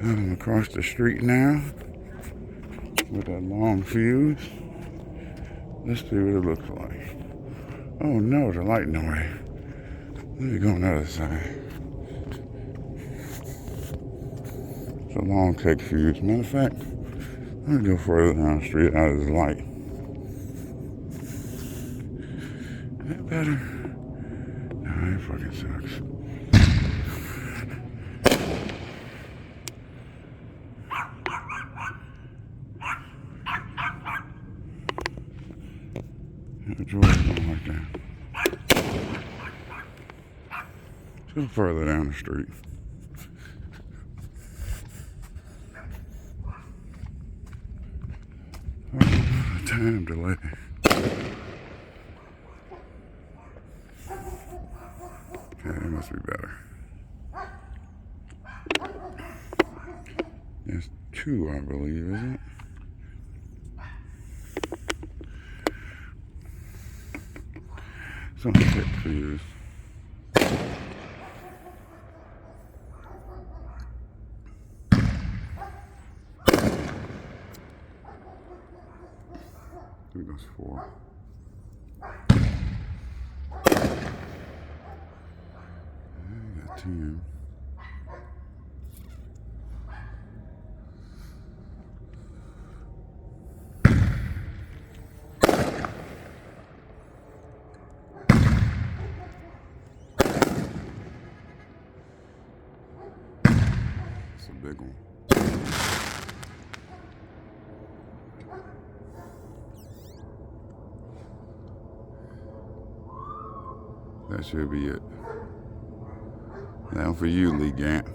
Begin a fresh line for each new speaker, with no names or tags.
I'm across the street now with that long fuse. Let's see what it looks like. Oh no, the light in the way. Let me go on the other side. It's a long tech fuse. Matter of fact, let me go further down the street out of the light. Is that better? No, it fucking sucks. The George don't like that. Let's go further down the street. Oh, time delay. Okay, that must be better. There's two, I believe, isn't it? Some tech fuse. I think that's 4. I got 10. It's a big one. That should be it. Now for you, Lee Gant.